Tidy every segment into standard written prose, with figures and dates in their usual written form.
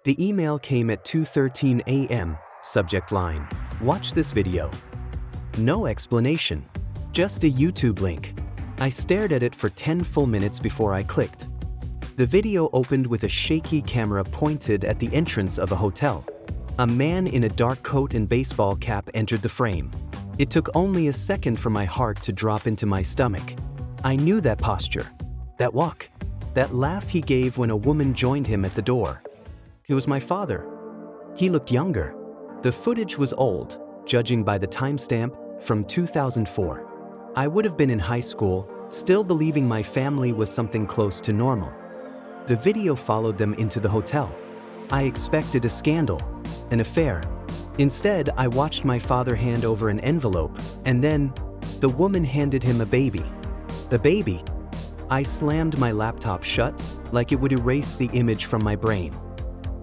The email came at 2:13 a.m., subject line, "Watch this video." No explanation, just a YouTube link. I stared at it for 10 full minutes before I clicked. The video opened with a shaky camera pointed at the entrance of a hotel. A man in a dark coat and baseball cap entered the frame. It took only a second for my heart to drop into my stomach. I knew that posture, that walk, that laugh he gave when a woman joined him at the door. It was my father. He looked younger. The footage was old, judging by the timestamp, from 2004. I would have been in high school, still believing my family was something close to normal. The video followed them into the hotel. I expected a scandal, an affair. Instead, I watched my father hand over an envelope, and then, the woman handed him a baby. The baby. I slammed my laptop shut, like it would erase the image from my brain.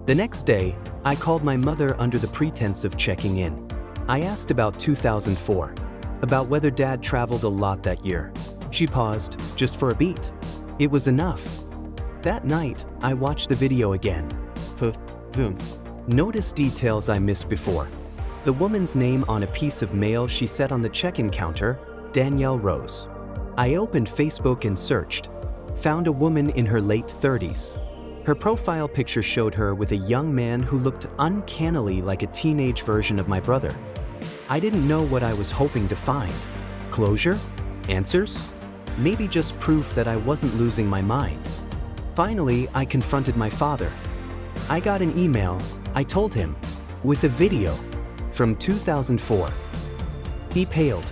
The next day, I called my mother under the pretense of checking in. I asked about 2004, about whether Dad traveled a lot that year. She paused, just for a beat. It was enough. That night, I watched the video again. Notice details I missed before. The woman's name on a piece of mail she set on the check-in counter, Danielle Rose. I opened Facebook and searched. Found a woman in her late 30s. Her profile picture showed her with a young man who looked uncannily like a teenage version of my brother. I didn't know what I was hoping to find. Closure? Answers? Maybe just proof that I wasn't losing my mind. Finally, I confronted my father. I got an email, I told him, with a video from 2004. He paled,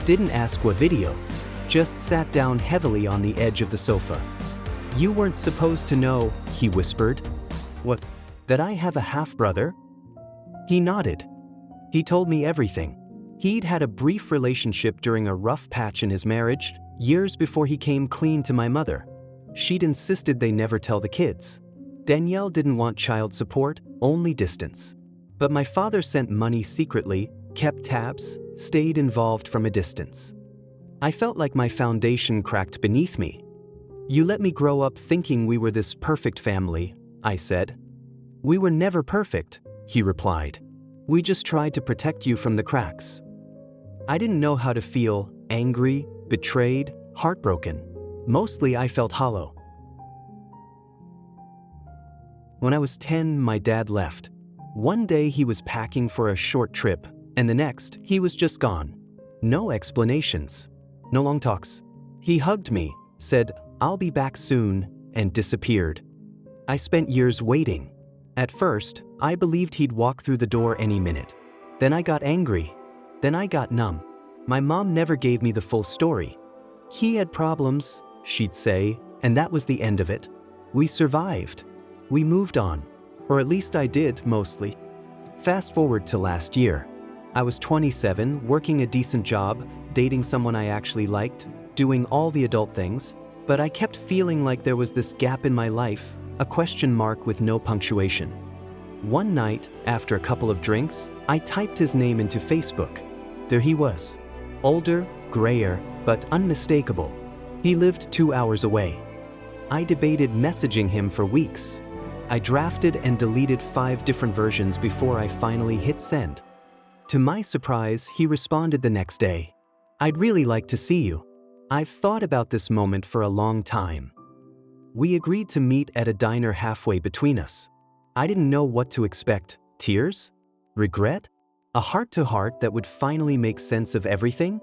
didn't ask what video, just sat down heavily on the edge of the sofa. "You weren't supposed to know," he whispered. "What? That I have a half-brother?" He nodded. He told me everything. He'd had a brief relationship during a rough patch in his marriage, years before he came clean to my mother. She'd insisted they never tell the kids. Danielle didn't want child support, only distance. But my father sent money secretly, kept tabs, stayed involved from a distance. I felt like my foundation cracked beneath me. "You let me grow up thinking we were this perfect family," I said. "We were never perfect," he replied. "We just tried to protect you from the cracks." I didn't know how to feel, angry, betrayed, heartbroken. Mostly I felt hollow. When I was 10, my dad left. One day he was packing for a short trip, and the next, he was just gone. No explanations. No long talks. He hugged me, said, "I'll be back soon," and disappeared. I spent years waiting. At first, I believed he'd walk through the door any minute. Then I got angry. Then I got numb. My mom never gave me the full story. "He had problems," she'd say, and that was the end of it. We survived. We moved on. Or at least I did, mostly. Fast forward to last year. I was 27, working a decent job, dating someone I actually liked, doing all the adult things, but I kept feeling like there was this gap in my life, a question mark with no punctuation. One night, after a couple of drinks, I typed his name into Facebook. There he was. Older, grayer, but unmistakable. He lived 2 hours away. I debated messaging him for weeks. I drafted and deleted 5 different versions before I finally hit send. To my surprise, he responded the next day. "I'd really like to see you. I've thought about this moment for a long time." We agreed to meet at a diner halfway between us. I didn't know what to expect. Tears? Regret? A heart-to-heart that would finally make sense of everything?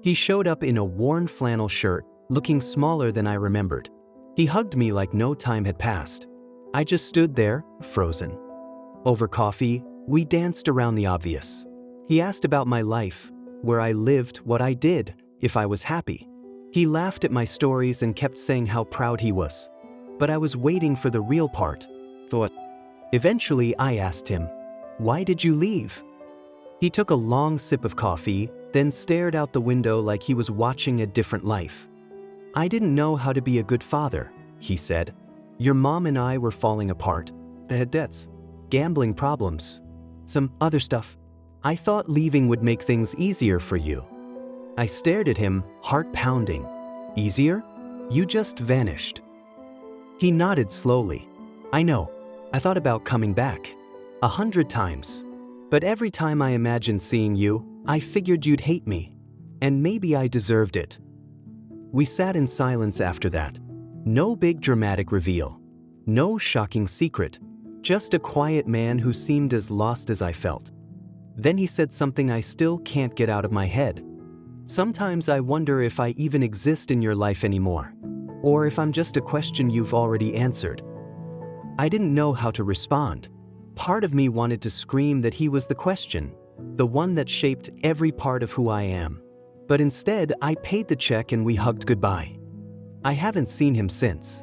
He showed up in a worn flannel shirt, looking smaller than I remembered. He hugged me like no time had passed. I just stood there, frozen. Over coffee, we danced around the obvious. He asked about my life, where I lived, what I did, if I was happy. He laughed at my stories and kept saying how proud he was. But I was waiting for the real part. Eventually, I asked him, "Why did you leave?" He took a long sip of coffee, then stared out the window like he was watching a different life. "I didn't know how to be a good father," he said. "Your mom and I were falling apart. They had debts, gambling problems, some other stuff. I thought leaving would make things easier for you." I stared at him, heart pounding. "Easier? You just vanished." He nodded slowly. "I know. I thought about coming back 100 times. But every time I imagined seeing you, I figured you'd hate me. And maybe I deserved it. We sat in silence after that. No big dramatic reveal. No shocking secret. Just a quiet man who seemed as lost as I felt. Then he said something I still can't get out of my head. Sometimes I wonder if I even exist in your life anymore. Or if I'm just a question you've already answered. I didn't know how to respond. Part of me wanted to scream that he was the question, the one that shaped every part of who I am. But instead, I paid the check and we hugged goodbye. I haven't seen him since.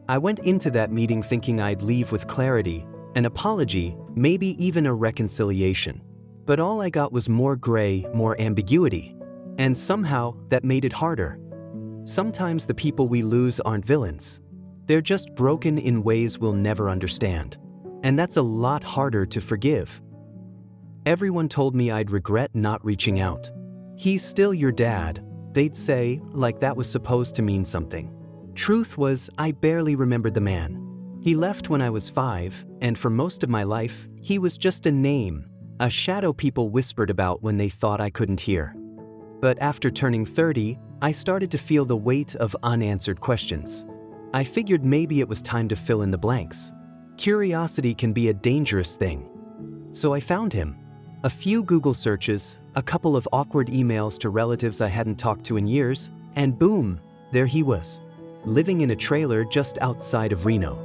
I went into that meeting thinking I'd leave with clarity, an apology, maybe even a reconciliation. But all I got was more gray, more ambiguity. And somehow, that made it harder. Sometimes the people we lose aren't villains. They're just broken in ways we'll never understand. And that's a lot harder to forgive. Everyone told me I'd regret not reaching out. He's still your dad, they'd say, like that was supposed to mean something. Truth was, I barely remembered the man. He left when I was 5, and for most of my life, he was just a name, a shadow people whispered about when they thought I couldn't hear. But after turning 30, I started to feel the weight of unanswered questions. I figured maybe it was time to fill in the blanks. Curiosity can be a dangerous thing. So I found him. A few Google searches, a couple of awkward emails to relatives I hadn't talked to in years, and boom, there he was, living in a trailer just outside of Reno.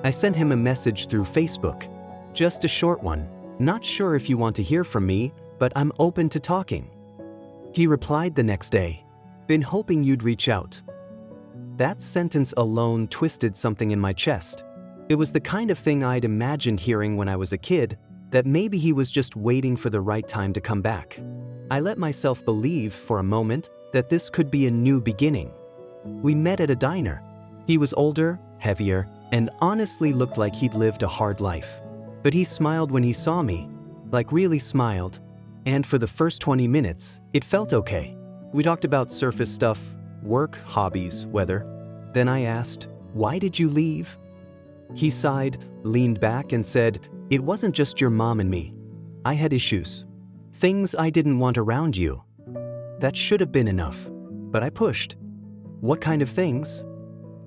I sent him a message through Facebook. Just a short one. Not sure if you want to hear from me, but I'm open to talking. He replied the next day. Been hoping you'd reach out. That sentence alone twisted something in my chest. It was the kind of thing I'd imagined hearing when I was a kid, that maybe he was just waiting for the right time to come back. I let myself believe for a moment that this could be a new beginning. We met at a diner. He was older, heavier, and honestly looked like he'd lived a hard life. But he smiled when he saw me, like really smiled, and for the first 20 minutes, it felt okay. We talked about surface stuff, work, hobbies, weather. Then I asked, "Why did you leave?" He sighed, leaned back and said, "It wasn't just your mom and me. I had issues. Things I didn't want around you." That should have been enough, but I pushed. "What kind of things?"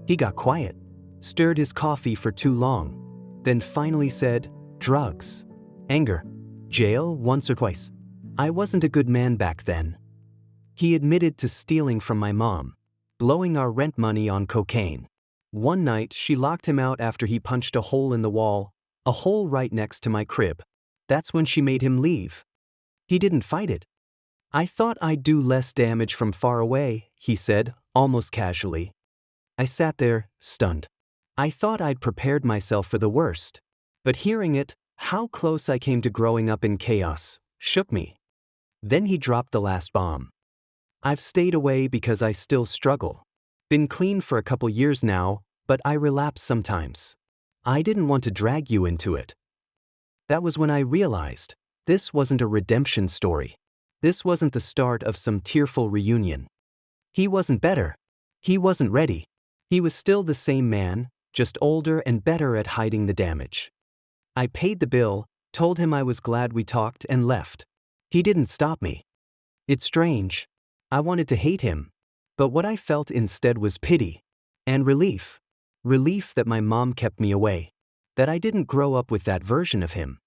He got quiet, stirred his coffee for too long, then finally said, "Drugs. Anger. Jail once or twice. I wasn't a good man back then." He admitted to stealing from my mom, blowing our rent money on cocaine. One night, she locked him out after he punched a hole in the wall, a hole right next to my crib. That's when she made him leave. He didn't fight it. "I thought I'd do less damage from far away," he said, almost casually. I sat there, stunned. I thought I'd prepared myself for the worst. But hearing it, how close I came to growing up in chaos, shook me. Then he dropped the last bomb. "I've stayed away because I still struggle. Been clean for a couple years now, but I relapse sometimes. I didn't want to drag you into it." That was when I realized this wasn't a redemption story. This wasn't the start of some tearful reunion. He wasn't better. He wasn't ready. He was still the same man, just older and better at hiding the damage. I paid the bill, told him I was glad we talked, and left. He didn't stop me. It's strange. I wanted to hate him. But what I felt instead was pity. And relief. Relief that my mom kept me away. That I didn't grow up with that version of him.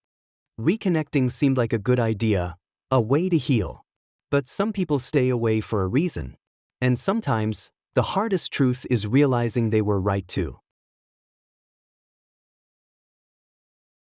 Reconnecting seemed like a good idea, a way to heal. But some people stay away for a reason. And sometimes, the hardest truth is realizing they were right too.